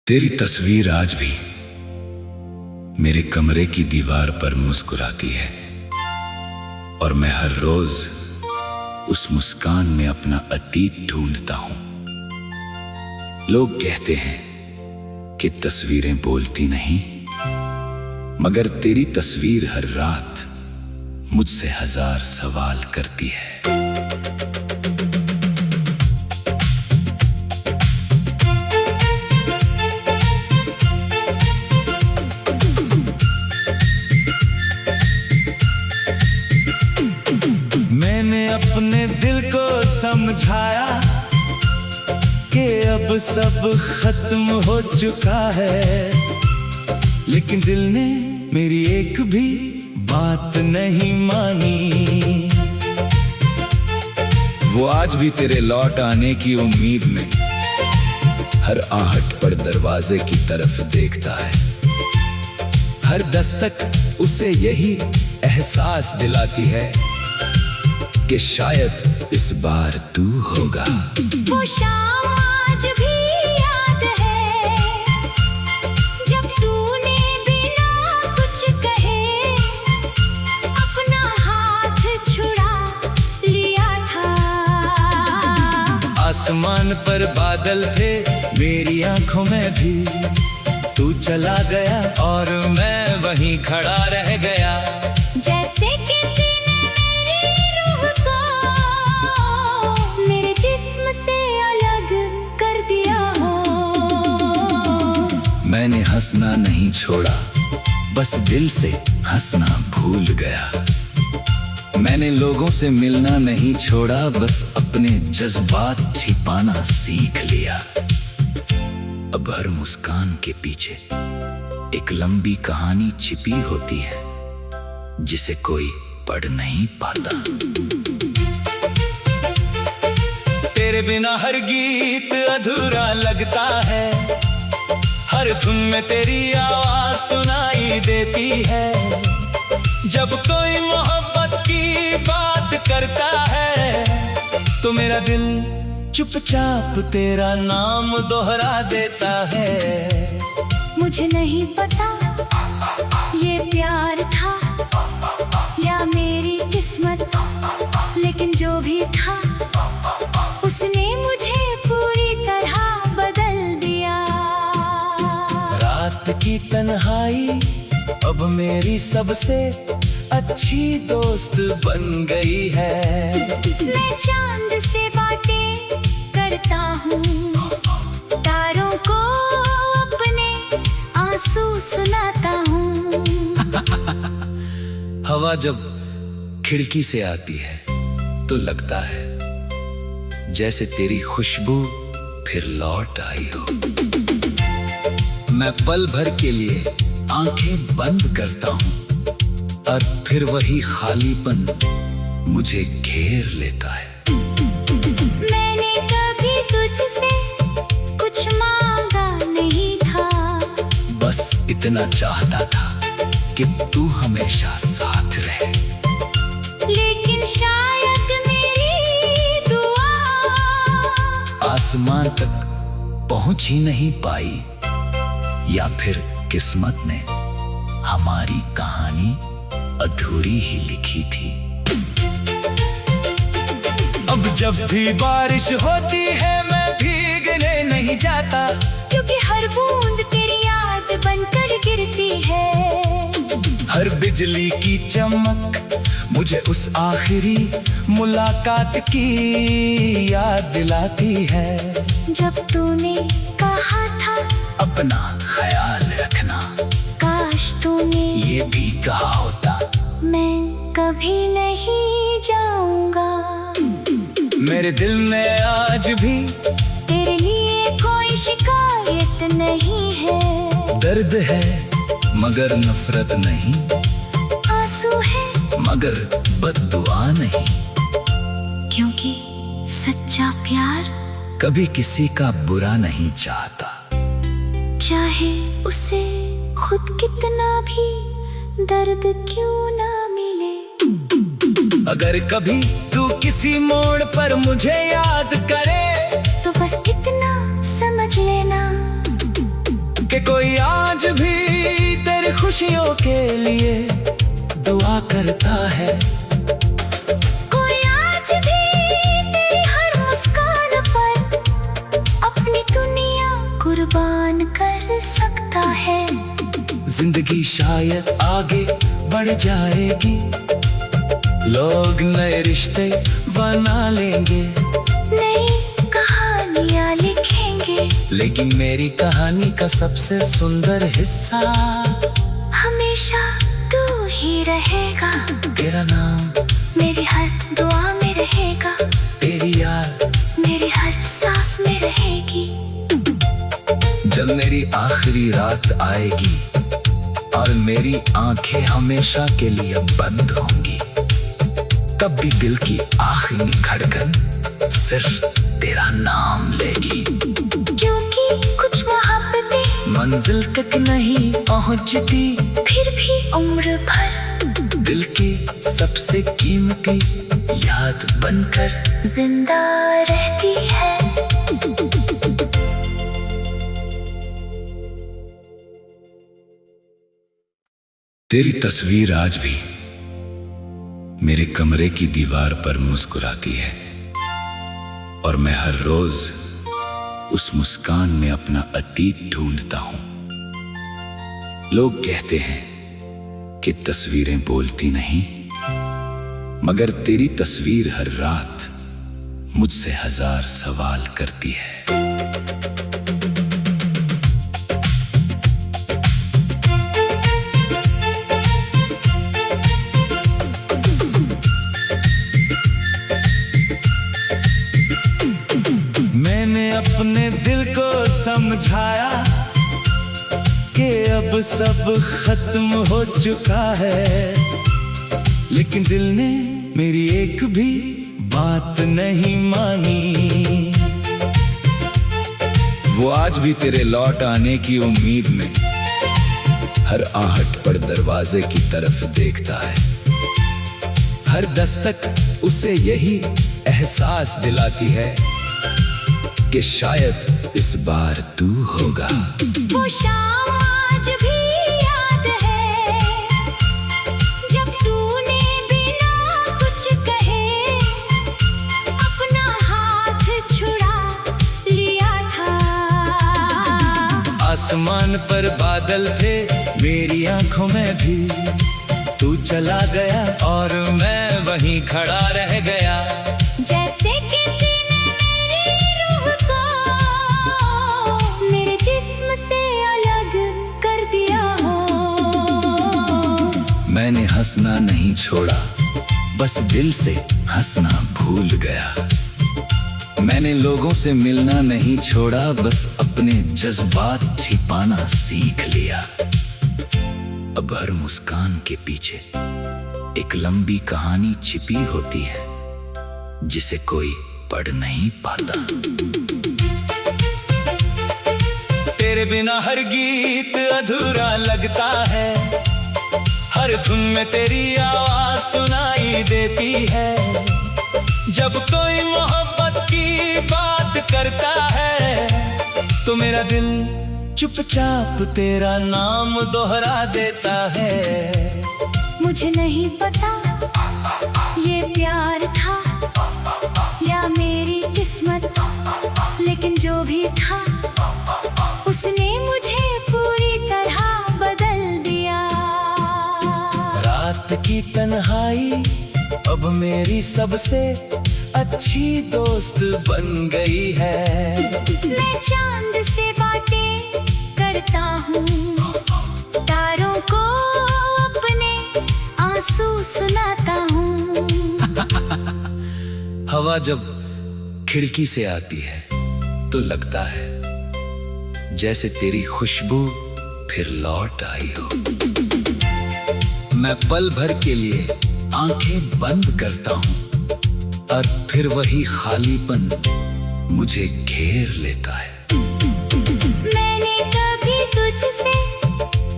तेरी तस्वीर आज भी मेरे कमरे की दीवार पर मुस्कुराती है और मैं हर रोज उस मुस्कान में अपना अतीत ढूंढता हूं। लोग कहते हैं कि तस्वीरें बोलती नहीं, मगर तेरी तस्वीर हर रात मुझसे 1000 सवाल करती है। मैंने अपने दिल को समझाया कि अब सब खत्म हो चुका है, लेकिन दिल ने मेरी एक भी बात नहीं मानी। वो आज भी तेरे लौट आने की उम्मीद में हर आहट पर दरवाजे की तरफ देखता है। हर दस्तक उसे यही एहसास दिलाती है कि शायद इस बार तू होगा। वो शाम आज भी याद है जब तूने बिना कुछ कहे अपना हाथ छुड़ा लिया था। आसमान पर बादल थे, मेरी आंखों में भी तू चला गया और मैं वहीं खड़ा रह गया। जैसे किसी ने मेरी रूह को मेरे जिस्म से अलग कर दिया हो। मैंने हंसना नहीं छोड़ा, बस दिल से हंसना भूल गया। मैंने लोगों से मिलना नहीं छोड़ा, बस अपने जज्बात छिपाना सीख लिया। अब हर मुस्कान के पीछे एक लंबी कहानी छिपी होती है जिसे कोई पढ़ नहीं पाता। तेरे बिना हर गीत अधूरा लगता है, हर धुन में तेरी आवाज सुनाई देती है। जब कोई मोहब्बत की बात करता है तो मेरा दिल चुपचाप तेरा नाम दोहरा देता है। मुझे नहीं पता ये प्यार था या मेरी किस्मत, लेकिन जो भी था उसने मुझे पूरी तरह बदल दिया। रात की तन्हाई अब मेरी सबसे अच्छी दोस्त बन गई है। मैं चांद से बातें करता हूँ, तारों को अपने आंसू सुनाता हूँ। हवा जब खिड़की से आती है तो लगता है जैसे तेरी खुशबू फिर लौट आई हो। मैं पल भर के लिए आंखें बंद करता हूं और फिर वही खालीपन मुझे घेर लेता है। मैंने कभी तुझसे कुछ मांगा नहीं था, बस इतना चाहता था कि तू हमेशा साथ रहे। लेकिन शायद मेरी दुआ आसमान तक पहुंच ही नहीं पाई, या फिर किस्मत ने हमारी कहानी अधूरी ही लिखी थी। अब जब भी बारिश होती है मैं भीगने नहीं जाता, क्योंकि हर बूंद तेरी याद बनकर गिरती है। हर बिजली की चमक मुझे उस आखिरी मुलाकात की याद दिलाती है। जब तूने कहा था अपना ख्याल रखना, काश तूने ये भी कहा होता मैं कभी नहीं जाऊंगा। मेरे दिल में आज भी तेरे लिए कोई शिकायत नहीं है। दर्द है मगर नफरत नहीं, आंसू है मगर बद्दुआ नहीं। क्योंकि सच्चा प्यार कभी किसी का बुरा नहीं चाहता, चाहे उसे खुद कितना भी दर्द क्यों ना मिले। अगर कभी तू किसी मोड़ पर मुझे याद करे तो बस इतना समझ लेना कि कोई आज भी तेरी खुशियों के लिए दुआ करता है। कोई आज भी तेरी हर मुस्कान पर अपनी दुनिया कुर्बान कर सकता है। जिंदगी शायद आगे बढ़ जाएगी, लोग नए रिश्ते बना लेंगे, नई कहानियाँ लिखेंगे, लेकिन मेरी कहानी का सबसे सुंदर हिस्सा हमेशा तू ही रहेगा। तेरा नाम मेरी हर दुआ में रहेगा, तेरी याद मेरी हर सांस में रहेगी। जब मेरी आखिरी रात आएगी और मेरी आंखें हमेशा के लिए बंद होंगी, तब भी दिल की आखिरी धड़कन सिर्फ तेरा नाम लेगी। क्योंकि कुछ मोहब्बतें मंजिल तक नहीं पहुंचती, फिर भी उम्र भर दिल की सबसे कीमती याद बनकर जिंदा रहती है। तेरी तस्वीर आज भी मेरे कमरे की दीवार पर मुस्कुराती है, और मैं हर रोज उस मुस्कान में अपना अतीत ढूंढता हूं। लोग कहते हैं कि तस्वीरें बोलती नहीं, मगर तेरी तस्वीर हर रात मुझसे 1000 सवाल करती है। मैंने अपने दिल को समझाया कि अब सब खत्म हो चुका है, लेकिन दिल ने मेरी एक भी बात नहीं मानी। वो आज भी तेरे लौट आने की उम्मीद में हर आहट पर दरवाजे की तरफ देखता है। हर दस्तक उसे यही एहसास दिलाती है कि शायद इस बार तू होगा। वो शाम आज भी याद है, जब तूने बिना कुछ कहे अपना हाथ छुड़ा लिया था। आसमान पर बादल थे, मेरी आंखों में भी तू चला गया और मैं वहीं खड़ा रह गया। जैसे किसी ने मेरी रूह को मेरे जिस्म से अलग कर दिया हो। मैंने हंसना नहीं छोड़ा, बस दिल से हंसना भूल गया। मैंने लोगों से मिलना नहीं छोड़ा, बस अपने जज्बात छिपाना सीख लिया। अब हर मुस्कान के पीछे एक लंबी कहानी छिपी होती है, जिसे कोई पढ़ नहीं पाता। तेरे बिना हर गीत अधूरा लगता है, हर धुन में तेरी आवाज सुनाई देती है। जब कोई मोहब्बत की बात करता है, तो मेरा दिल चुपचाप तेरा नाम दोहरा देता है। मुझे नहीं पता ये प्यार था या मेरी किस्मत, लेकिन जो भी था उसने मुझे पूरी तरह बदल दिया। रात की तन्हाई अब मेरी सबसे अच्छी दोस्त बन गई है। मैं चांद से बातें करता हूँ, तारों को अपने आंसू सुनाता हूँ। हवा जब खिड़की से आती है तो लगता है जैसे तेरी खुशबू फिर लौट आई हो। मैं पल भर के लिए आंखें बंद करता हूँ और फिर वही खालीपन मुझे घेर लेता है। मैंने कभी तुझसे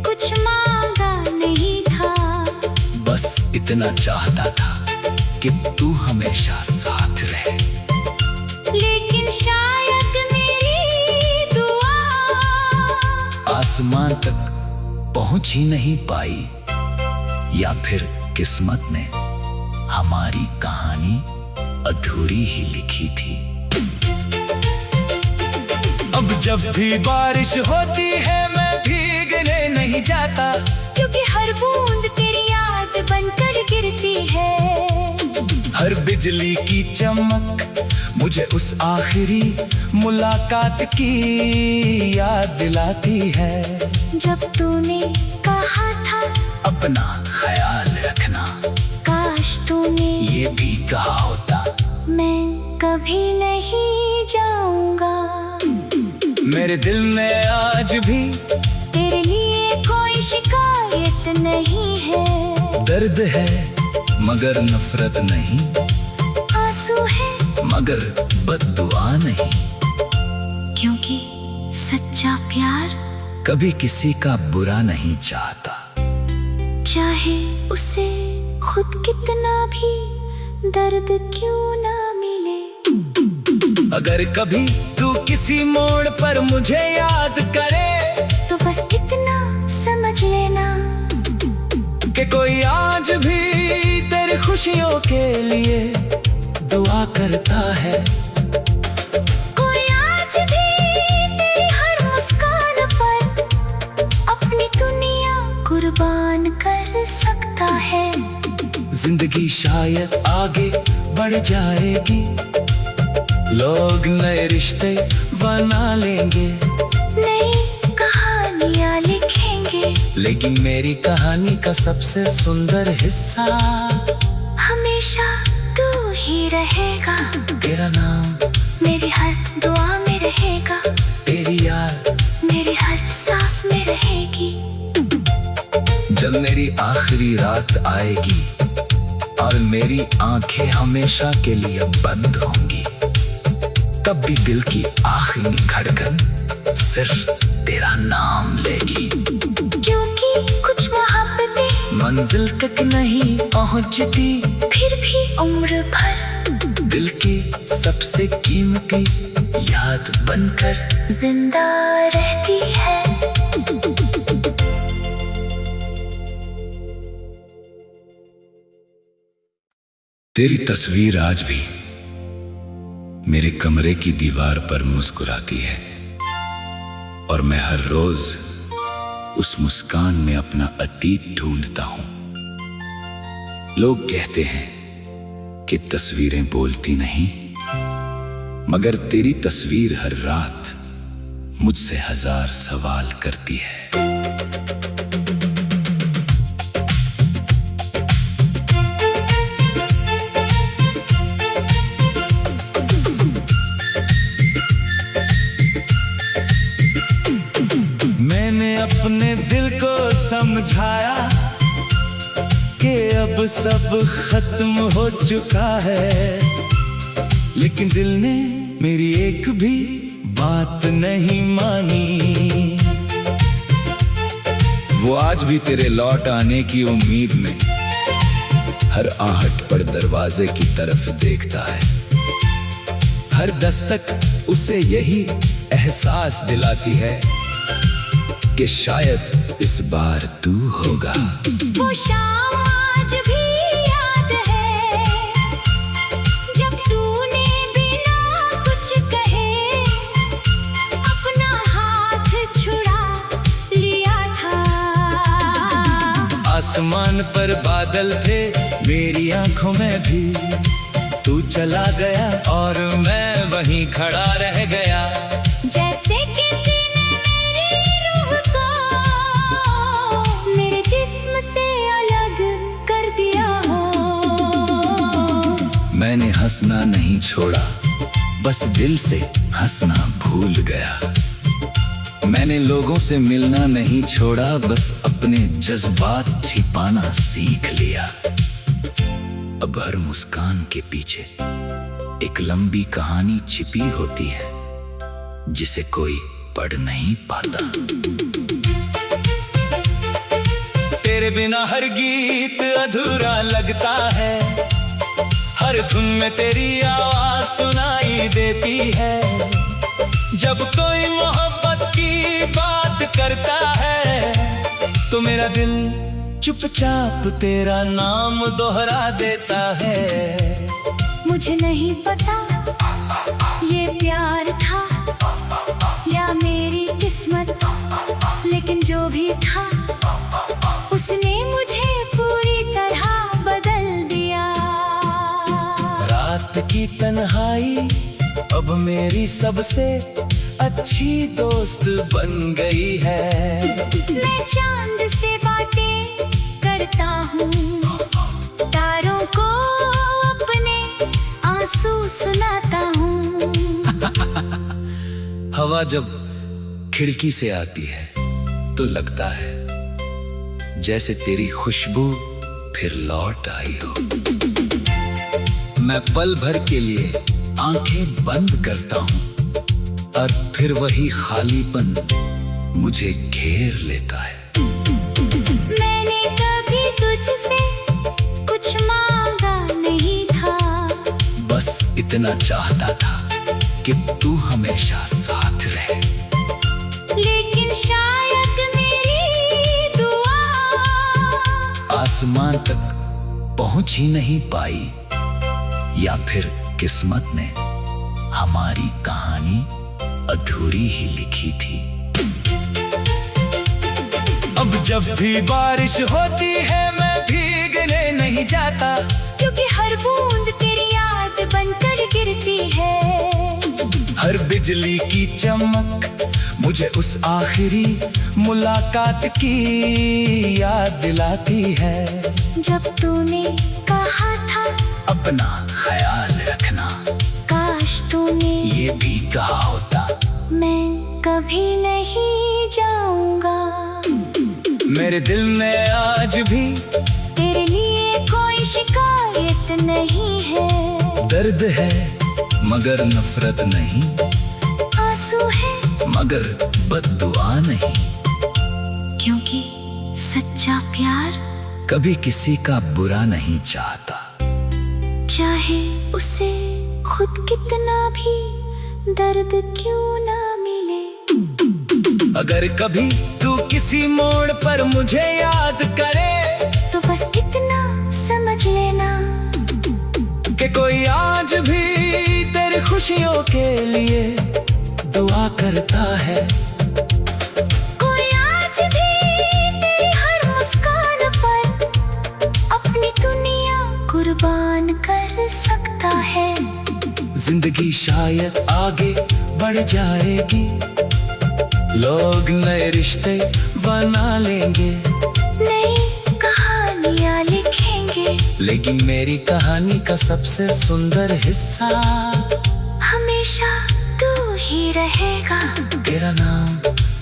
कुछ मांगा नहीं था, बस इतना चाहता था कि तू हमेशा साथ रहे। लेकिन शायद मेरी दुआ आसमान तक पहुंच ही नहीं पाई, या फिर किस्मत ने हमारी कहानी अधूरी ही लिखी थी। अब जब भी बारिश होती है मैं भीगने नहीं जाता, क्योंकि हर बूंद तेरी याद बनकर गिरती है। हर बिजली की चमक मुझे उस आखिरी मुलाकात की याद दिलाती है। जब तूने कहा था अपना ख्याल रखना, काश तूने ये भी कहा होता, मैं कभी नहीं जाऊंगा। मेरे दिल में आज भी तेरे लिए कोई शिकायत नहीं है। दर्द है मगर नफरत नहीं, आंसू है मगर बद्दुआ नहीं, क्योंकि सच्चा प्यार कभी किसी का बुरा नहीं चाहता। चाहे उसे खुद कितना भी दर्द क्यों ना मिले। अगर कभी तू किसी मोड़ पर मुझे याद करे, तो बस इतना समझ लेना कि कोई आज भी तेरी खुशियों के लिए दुआ करता है। कोई आज भी तेरी हर मुस्कान पर अपनी दुनिया कुर्बान कर सकता है। जिंदगी शायद आगे बढ़ जाएगी, लोग नए रिश्ते बना लेंगे, नई कहानियाँ लिखेंगे, लेकिन मेरी कहानी का सबसे सुंदर हिस्सा हमेशा तू ही रहेगा। तेरा नाम मेरी हर दुआ में रहेगा, तेरी याद मेरी हर सांस में रहेगी। जब मेरी आखिरी रात आएगी और मेरी आंखें हमेशा के लिए बंद होंगी, तब भी दिल की आखिरी धड़कन सिर्फ तेरा नाम लेगी। क्योंकि कुछ मोहब्बतें मंजिल तक नहीं पहुंचती, फिर भी उम्र भर दिल की सबसे कीमती याद बनकर जिंदा रहती है। तेरी तस्वीर आज भी मेरे कमरे की दीवार पर मुस्कुराती है, और मैं हर रोज उस मुस्कान में अपना अतीत ढूंढता हूं। लोग कहते हैं कि तस्वीरें बोलती नहीं, मगर तेरी तस्वीर हर रात मुझसे 1000 सवाल करती है। मैंने अपने दिल को समझाया कि अब सब खत्म हो चुका है, लेकिन दिल ने मेरी एक भी बात नहीं मानी। वो आज भी तेरे लौट आने की उम्मीद में हर आहट पर दरवाजे की तरफ देखता है। हर दस्तक उसे यही एहसास दिलाती है कि शायद इस बार तू होगा। वो शाम आज भी याद है, जब तूने बिना कुछ कहे अपना हाथ छुड़ा लिया था। आसमान पर बादल थे, मेरी आंखों में भी तू चला गया और मैं वहीं खड़ा रह गया। जैसे किसी ने मेरी रूह को मेरे जिस्म से अलग कर दिया हो। मैंने हंसना नहीं छोड़ा, बस दिल से हंसना भूल गया। मैंने लोगों से मिलना नहीं छोड़ा, बस अपने जज्बात छिपाना सीख लिया। अब हर मुस्कान के पीछे एक लंबी कहानी छिपी होती है, जिसे कोई पढ़ नहीं पाता। तेरे बिना हर गीत अधूरा लगता है, हर धुन में तेरी आवाज सुनाई देती है। जब कोई मोहब्बत की बात करता तो मेरा दिल चुपचाप तेरा नाम दोहरा देता है। मुझे नहीं पता ये प्यार था या मेरी किस्मत, लेकिन जो भी था उसने मुझे पूरी तरह बदल दिया। रात की तन्हाई अब मेरी सबसे अच्छी दोस्त बन गई है। मैं चांद से बातें करता हूँ, तारों को अपने आंसू सुनाता हूँ। हवा जब खिड़की से आती है तो लगता है जैसे तेरी खुशबू फिर लौट आई हो। मैं पल भर के लिए आंखें बंद करता हूँ और फिर वही खालीपन मुझे घेर लेता है। मैंने कभी तुझसे कुछ मांगा नहीं था, बस इतना चाहता था कि तू हमेशा साथ रहे। लेकिन शायद मेरी दुआ आसमान तक पहुंच ही नहीं पाई, या फिर किस्मत ने हमारी कहानी अधूरी ही लिखी थी। अब जब भी बारिश होती है मैं भीगने नहीं जाता, क्योंकि हर बूंद तेरी याद बनकर गिरती है। हर बिजली की चमक मुझे उस आखिरी मुलाकात की याद दिलाती है। जब तूने कहा था अपना ख्याल रखना, काश तूने ये भी कहा होता मैं कभी नहीं जाऊंगा। मेरे दिल में आज भी तेरे लिए कोई शिकायत नहीं है। दर्द है मगर नफरत नहीं, आंसू है मगर बद्दुआ नहीं। क्योंकि सच्चा प्यार कभी किसी का बुरा नहीं चाहता, चाहे उसे खुद कितना भी दर्द क्यों ना मिले। अगर कभी तू किसी मोड़ पर मुझे याद करे तो बस इतना समझ लेना कि कोई आज भी तेरी खुशियों के लिए दुआ करता है। कोई आज भी तेरी हर मुस्कान पर अपनी दुनिया कुर्बान कर सकता है। जिंदगी शायद आगे बढ़ जाएगी, लोग नए रिश्ते बना लेंगे, नई कहानियाँ लिखेंगे, लेकिन मेरी कहानी का सबसे सुंदर हिस्सा हमेशा तू ही रहेगा। तेरा नाम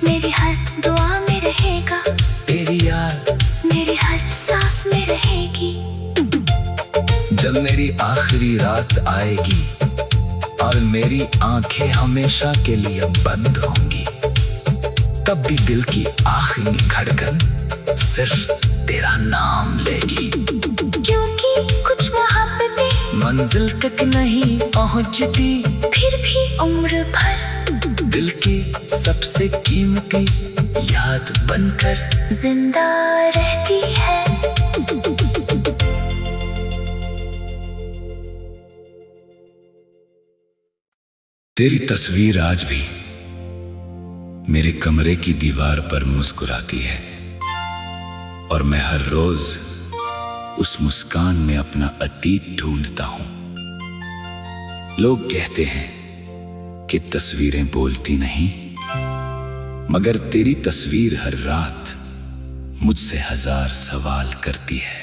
मेरी हर दुआ में रहेगा, तेरी याद मेरी हर सांस में रहेगी। जब मेरी आखिरी रात आएगी और मेरी आंखें हमेशा के लिए बंद होंगी, तब भी दिल की आखिरी धड़कन सिर्फ तेरा नाम लेगी। क्योंकि कुछ मोहब्बतें मंजिल तक नहीं पहुंचती, फिर भी उम्र भर दिल की सबसे कीमती याद बनकर जिंदा रहती है। तेरी तस्वीर आज भी मेरे कमरे की दीवार पर मुस्कुराती है, और मैं हर रोज उस मुस्कान में अपना अतीत ढूंढता हूं। लोग कहते हैं कि तस्वीरें बोलती नहीं, मगर तेरी तस्वीर हर रात मुझसे 1000 सवाल करती है।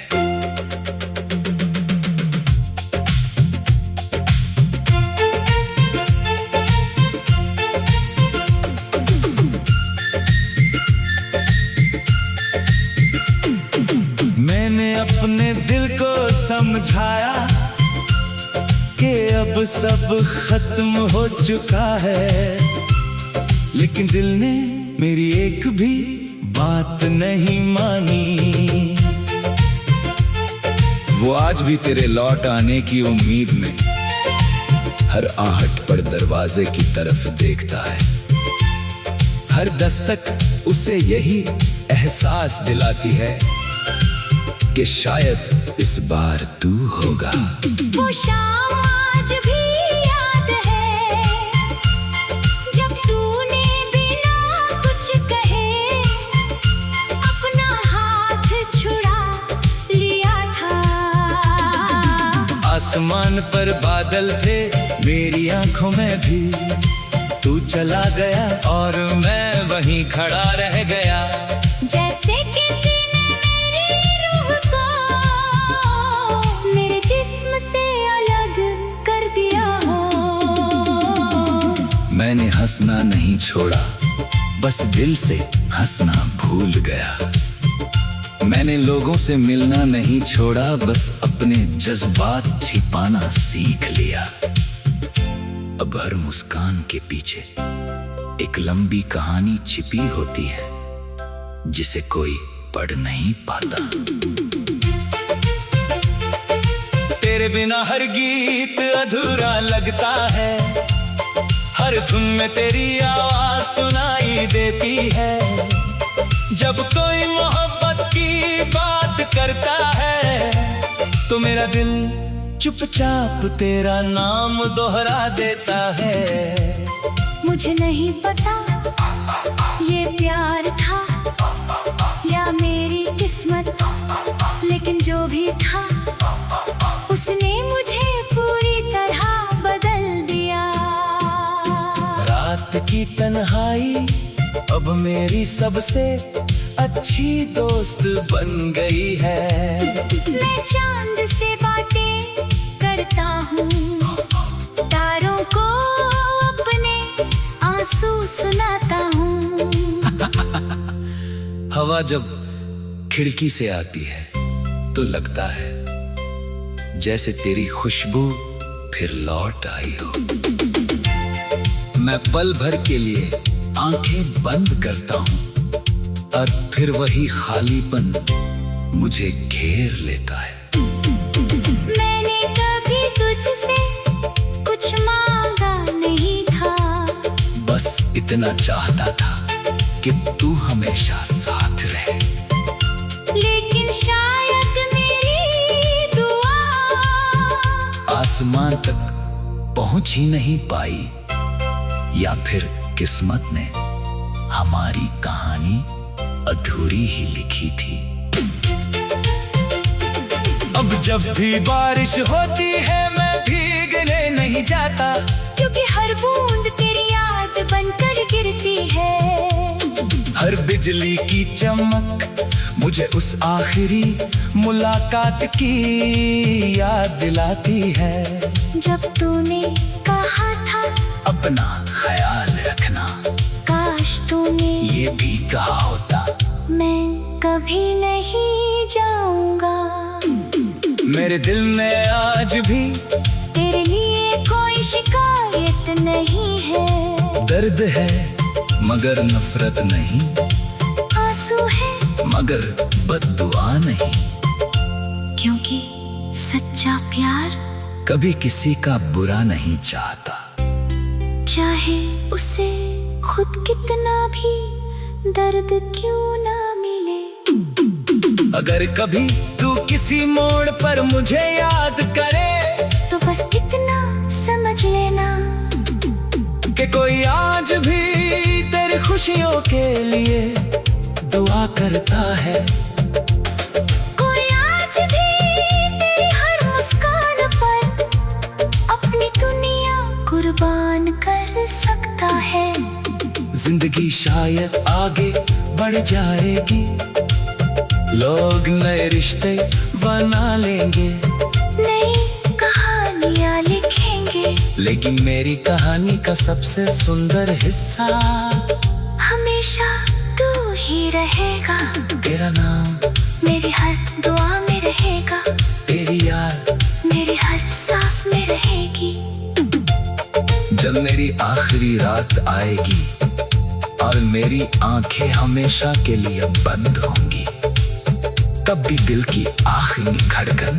मैंने अपने दिल को समझाया कि अब सब खत्म हो चुका है, लेकिन दिल ने मेरी एक भी बात नहीं मानी। वो आज भी तेरे लौट आने की उम्मीद में हर आहट पर दरवाजे की तरफ देखता है। हर दस्तक उसे यही एहसास दिलाती है कि शायद इस बार तू होगा। वो शाम आज भी याद है जब तूने बिना कुछ कहे अपना हाथ छुड़ा लिया था। आसमान पर बादल थे, मेरी आंखों में भी तू चला गया और मैं वहीं खड़ा रह गया। जैसे किसी ने मेरी रूह को मेरे जिस्म से अलग कर दिया हो। मैंने हंसना नहीं छोड़ा, बस दिल से हंसना भूल गया। मैंने लोगों से मिलना नहीं छोड़ा, बस अपने जज्बात छिपाना सीख लिया। अब हर मुस्कान के पीछे एक लंबी कहानी छिपी होती है जिसे कोई पढ़ नहीं पाता। तेरे बिना हर गीत अधूरा लगता है, हर धुन में तेरी आवाज सुनाई देती है। जब कोई मोहब्बत की बात करता है तो मेरा दिल चुपचाप तेरा नाम दोहरा देता है। मुझे नहीं पता ये प्यार था या मेरी किस्मत, लेकिन जो भी था उसने मुझे पूरी तरह बदल दिया। रात की तन्हाई अब मेरी सबसे अच्छी दोस्त बन गई है। मैं चांद से बातें करता हूँ, तारों को अपने आंसू सुनाता हूँ। हवा जब खिड़की से आती है तो लगता है जैसे तेरी खुशबू फिर लौट आई हो। मैं पल भर के लिए आंखें बंद करता हूँ और फिर वही खालीपन मुझे घेर लेता है। मैंने कभी तुझसे कुछ मांगा नहीं था, बस इतना चाहता था कि तू हमेशा साथ रहे। लेकिन शायद मेरी दुआ आसमान तक पहुंच ही नहीं पाई, या फिर किस्मत ने हमारी कहानी अधूरी ही लिखी थी। अब जब भी बारिश होती है मैं भीगने नहीं जाता, क्योंकि हर बूंद तेरी याद बनकर गिरती है। हर बिजली की चमक मुझे उस आखिरी मुलाकात की याद दिलाती है। जब तूने कहा था अपना ख्याल रखना, काश तूने ये भी कहा होता मैं कभी नहीं जाऊंगा। मेरे दिल में आज भी तेरे लिए कोई शिकायत नहीं है। दर्द है मगर नफरत नहीं, आंसू है मगर बद्दुआ नहीं। क्योंकि सच्चा प्यार कभी किसी का बुरा नहीं चाहता, चाहे उसे खुद कितना भी दर्द क्यों ना मिले। अगर कभी तू किसी मोड़ पर मुझे याद करे तो बस इतना समझ लेना कि कोई आज भी तेरी खुशियों के लिए दुआ करता है। कोई आज भी तेरी हर मुस्कान पर अपनी दुनिया कुर्बान कर सकता है। जिंदगी शायद आगे बढ़ जाएगी, लोग नए रिश्ते बना लेंगे, नई कहानियाँ लिखेंगे, लेकिन मेरी कहानी का सबसे सुंदर हिस्सा हमेशा तू ही रहेगा। तेरा नाम मेरी हर दुआ में रहेगा, तेरी याद मेरी हर सांस में रहेगी। जब मेरी आखिरी रात आएगी और मेरी आंखें हमेशा के लिए बंद होंगी, तब भी दिल की आखिरी धड़कन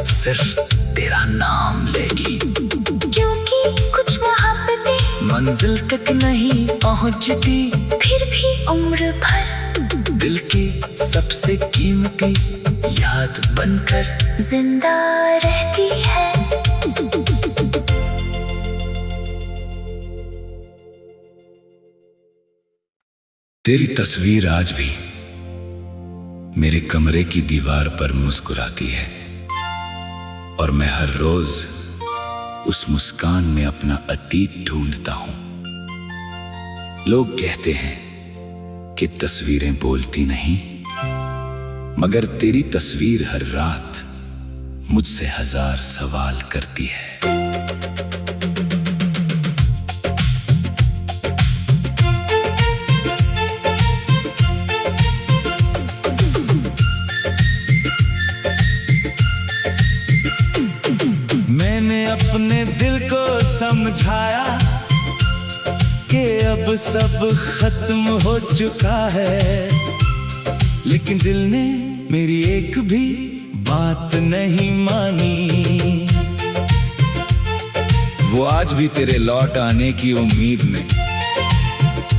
सिर्फ तेरा नाम लेगी। क्योंकि कुछ मोहब्बतें मंजिल तक नहीं पहुंचती, फिर भी उम्र भर दिल की सबसे कीमती याद बनकर जिंदा रहती है। तेरी तस्वीर आज भी मेरे कमरे की दीवार पर मुस्कुराती है, और मैं हर रोज उस मुस्कान में अपना अतीत ढूंढता हूं। लोग कहते हैं कि तस्वीरें बोलती नहीं, मगर तेरी तस्वीर हर रात मुझसे 1000 सवाल करती है। मैंने अपने दिल को समझाया कि अब सब खत्म हो चुका है, लेकिन दिल ने मेरी एक भी बात नहीं मानी। वो आज भी तेरे लौट आने की उम्मीद में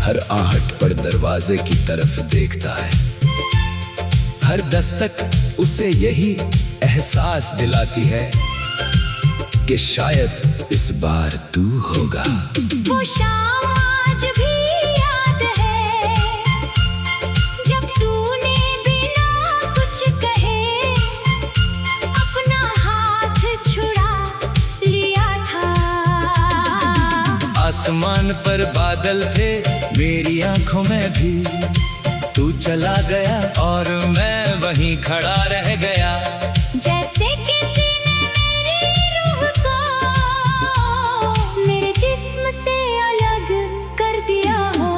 हर आहट पर दरवाजे की तरफ देखता है। हर दस्तक उसे यही एहसास दिलाती है कि शायद इस बार तू होगा। वो शाम आज भी याद है, जब तूने बिना कुछ कहे अपना हाथ छुड़ा लिया था। आसमान पर बादल थे, मेरी आंखों में भी तू चला गया, और मैं वहीं खड़ा रह गया। जैसे किसी ने मेरी रूह को मेरे जिस्म से अलग कर दिया हो।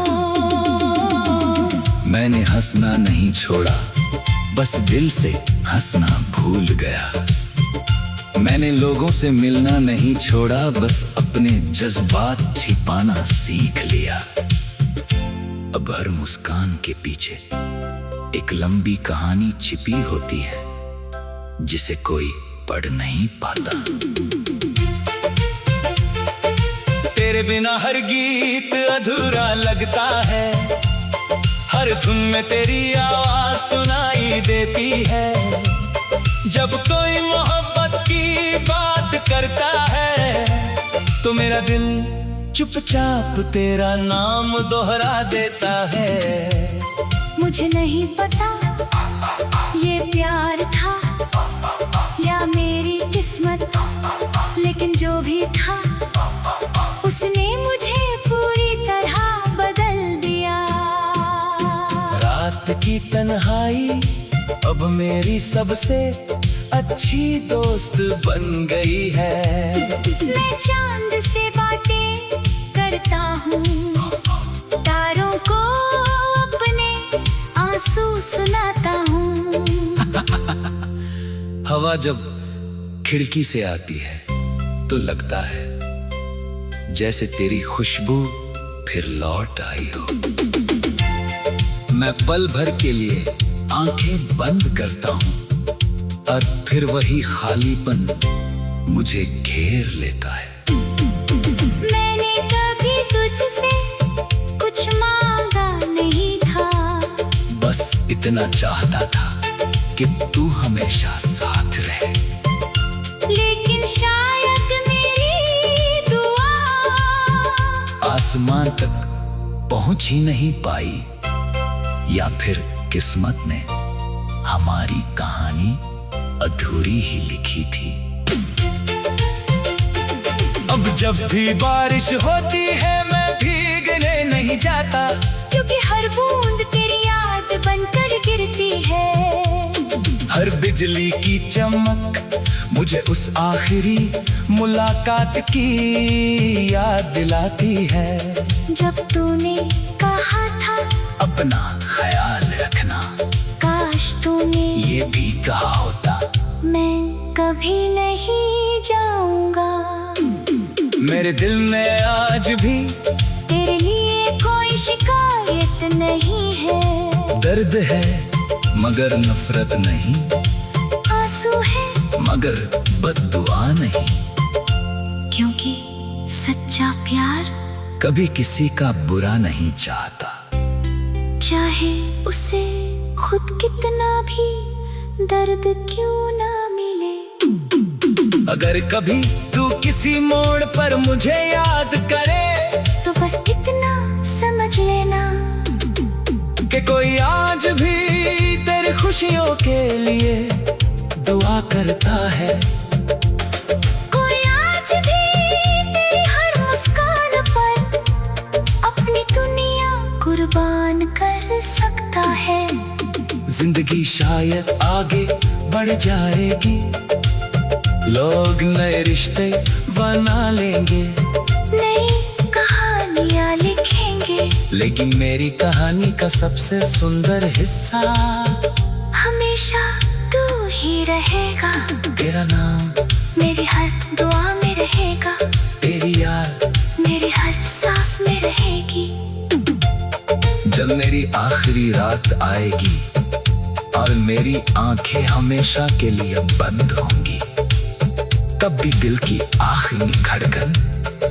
मैंने हंसना नहीं छोड़ा, बस दिल से हंसना भूल गया। मैंने लोगों से मिलना नहीं छोड़ा, बस अपने जज्बात छिपाना सीख लिया। अब हर मुस्कान के पीछे एक लंबी कहानी छिपी होती है, जिसे कोई पढ़ नहीं पाता। तेरे बिना हर गीत अधूरा लगता है, हर धुन में तेरी आवाज सुनाई देती है। जब कोई मोहब्बत की बात करता है, तो मेरा दिल चुपचाप तेरा नाम दोहरा देता है। मुझे नहीं पता ये प्यार था या मेरी किस्मत, लेकिन जो भी था उसने मुझे पूरी तरह बदल दिया। रात की तन्हाई अब मेरी सबसे अच्छी दोस्त बन गई है। मैं चांद से बातें करता हूँ, तारों को अपने आंसू सुनाता हूँ। हवा जब खिड़की से आती है तो लगता है जैसे तेरी खुशबू फिर लौट आई हो। मैं पल भर के लिए आंखें बंद करता हूँ, और फिर वही खालीपन मुझे घेर लेता है। मैंने कभी तुझसे कुछ मांगा नहीं था, बस इतना चाहता था कि तू हमेशा साथ रहे। लेकिन शायद मेरी दुआ आसमान तक पहुंच ही नहीं पाई, या फिर किस्मत ने हमारी कहानी अधूरी ही लिखी थी। अब जब भी बारिश होती है मैं भीगने नहीं जाता, क्योंकि हर बूंद तेरी याद बनकर गिरती है। हर बिजली की चमक मुझे उस आखिरी मुलाकात की याद दिलाती है। जब तूने कहा था अपना ख्याल रखना, काश तूने ये भी कहा होता मैं कभी नहीं जाऊंगा। मेरे दिल में आज भी तेरे लिए कोई शिकायत नहीं है। दर्द है मगर नफरत नहीं, आंसू है मगर बद्दुआ नहीं। क्योंकि सच्चा प्यार कभी किसी का बुरा नहीं चाहता। चाहे उसे खुद कितना भी दर्द क्यों ना मिले। अगर कभी तू किसी मोड़ पर मुझे याद करे, तो बस इतना समझ लेना कि कोई आज भी तेरी खुशियों के लिए दुआ करता है। कोई आज भी तेरी हर मुस्कान पर अपनी दुनिया कुर्बान कर सकता है। जिंदगी शायद आगे बढ़ जाएगी, लोग नए रिश्ते बना लेंगे, नई कहानियाँ लिखेंगे, लेकिन मेरी कहानी का सबसे सुंदर हिस्सा हमेशा तू ही रहेगा। तेरा नाम मेरी हर दुआ में रहेगा, तेरी याद मेरी हर सांस में रहेगी। जब मेरी आखिरी रात आएगी और मेरी आंखें हमेशा के लिए बंद होंगी, तब भी दिल की आखिरी धड़कन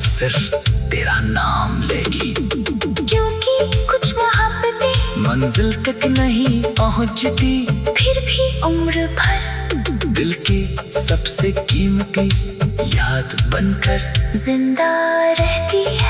सिर्फ तेरा नाम लेगी। क्योंकि कुछ मोहब्बतें मंजिल तक नहीं पहुंचती, फिर भी उम्र भर दिल की सबसे कीमती याद बनकर जिंदा रहती है।